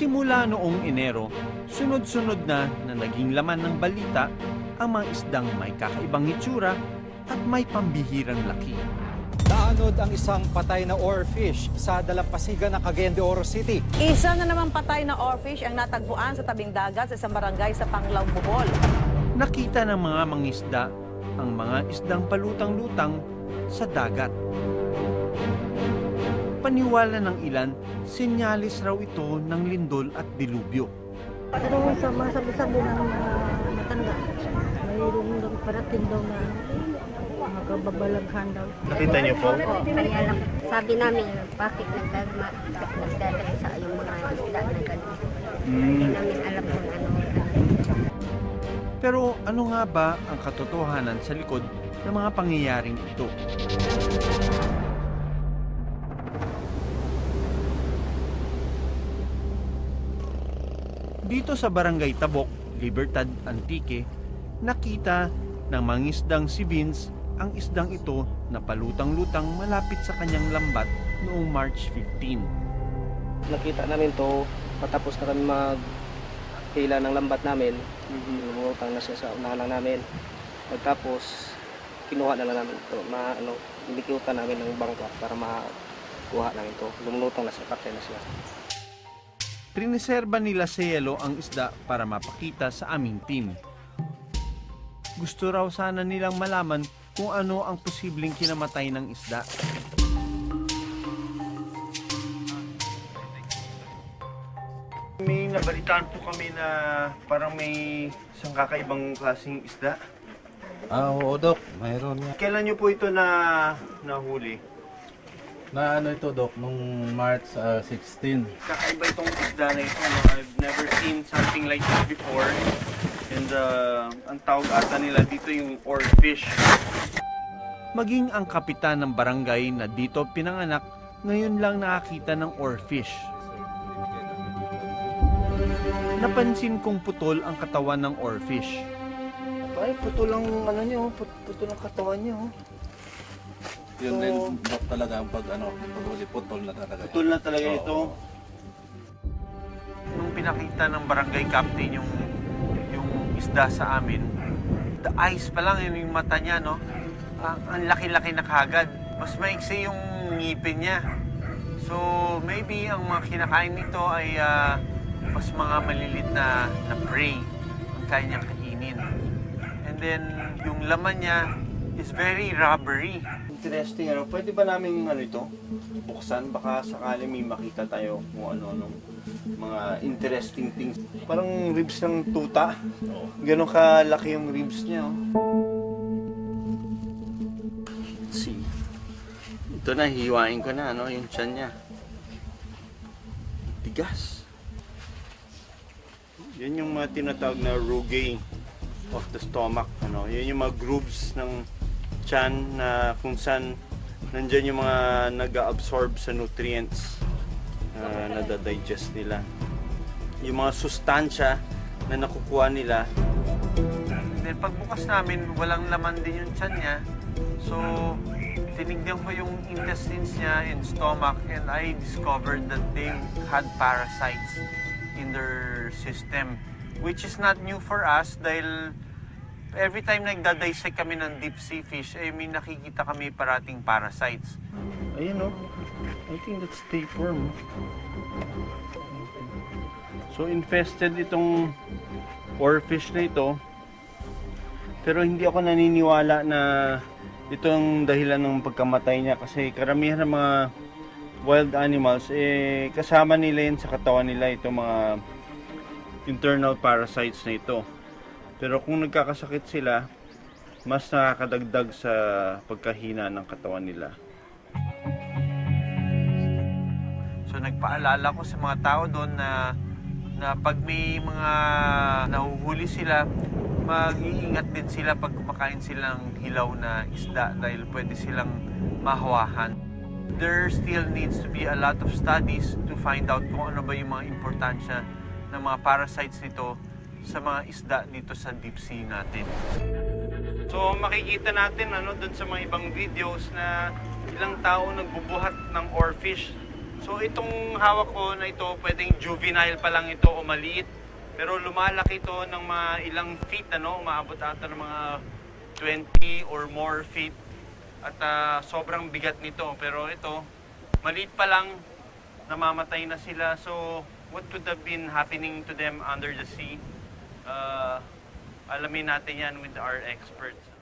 Simula noong Enero, sunod-sunod na naging laman ng balita ang mga isdang may kakaibang itsura at may pambihirang laki. Naanod ang isang patay na oarfish sa dalampasigan ng Cagayan de Oro City. Isa na namang patay na oarfish ang natagpuan sa tabing dagat sa isang barangay sa Panglao, Bohol. Nakita ng mga mangisda ang mga isdang palutang-lutang sa dagat. Paniwala ng ilan, senyalis raw ito ng lindol at dilubyo. Pero sa mga sabi-sabi ng mga matanda, mayroon daw parating daw na makababalaghan daw. Nakita niyo po? Oo, kaya lang sabi namin, bakit nagdadala sa yung mga isda na gano'n. Hindi namin alam kung ano. Pero ano nga ba ang katotohanan sa likod ng mga pangyayaring ito? Dito sa Barangay Tabok, Libertad Antique, nakita ng mangisdang si Vince ang isdang ito na palutang-lutang malapit sa kanyang lambat noong March 15. Nakita namin to, patapos na kami maghila ng lambat namin, lumutang na siya sa unahan namin. Pagtapos, kinuha na lang namin ito, inikiutan namin ng bangka para makuha namin ito. Lumulutang na siya, patay na siya. Triniserba nila sa yelo ang isda para mapakita sa aming team. Gusto raw sana nilang malaman kung ano ang posibleng kinamatay ng isda. May nabalitaan po kami na parang may isang kakaibang klaseng isda. Oo, Dok. Mayroon nga. Kailan nyo po ito nahuli? Na ano ito, Dok, nung March 16. Kakaiba itong isda na ito. No? I've never seen something like this before. And ang tawag ata nila dito yung oarfish. Maging ang kapitan ng barangay na dito pinanganak, ngayon lang nakakita ng oarfish. Napansin kong putol ang katawan ng oarfish. Ay, putol ang putol ang katawan niya. Yun din, Dok, talaga ang paghuli, putol na talaga. Putol na talaga ito. Nung pinakita ng barangay captain yung isda sa amin, the eyes pa lang, yung mata niya, no? Ang laki-laki na kagad. Mas maiksi yung ngipin niya. So, maybe ang mga kinakain nito ay mas mga malilit na prey ang kaya niyang kainin. And then, yung laman niya is very rubbery. Interesting, pwede ba namin ito buksan? Baka sakali may makita tayo kung ano-anong mga interesting things. Parang ribs ng tuta. Ganon kalaki yung ribs niya. Let's see. Ito na, hiwain ko na, yung tiyan niya. Tigas. Yan yung mga tinatawag na rugae of the stomach. Yan yung mga grooves ng tiyan na kung saan nandyan yung mga nag-absorb sa nutrients na nadadigest nila. Yung mga sustansya na nakukuha nila. Then pagbukas namin, walang laman din yung tiyan niya. So, tinignan ko yung intestines niya and stomach, and I discovered that they had parasites in their system. Which is not new for us dahil every time nagda-dissect kami ng deep sea fish, may nakikita kami parating parasites. Ayun, I think that's tapeworm. So infested itong oarfish na ito. Pero hindi ako naniniwala na itong dahilan ng pagkamatay niya kasi karamihan ng mga wild animals kasama nila yun sa katawan nila itong mga internal parasites na ito. Pero kung nagkakasakit sila, mas nakakadagdag sa pagkahina ng katawan nila. So nagpaalala ko sa mga tao doon na pag may mga nahuhuli sila, mag-iingat din sila pag kumakain silang hilaw na isda dahil pwede silang mahawahan. There still needs to be a lot of studies to find out kung ano ba yung mga importansya ng mga parasites nito sa mga isda dito sa deep sea natin. So makikita natin doon sa mga ibang videos na ilang tao nagbubuhat ng oarfish So itong hawak ko na ito, pwedeng juvenile pa lang ito o maliit. Pero lumalaki ito ng mga ilang feet, umaabot ata ng mga 20 or more feet. At sobrang bigat nito. Pero ito, maliit pa lang, namamatay na sila. So what could have been happening to them under the sea? Alamin natin yan with our experts.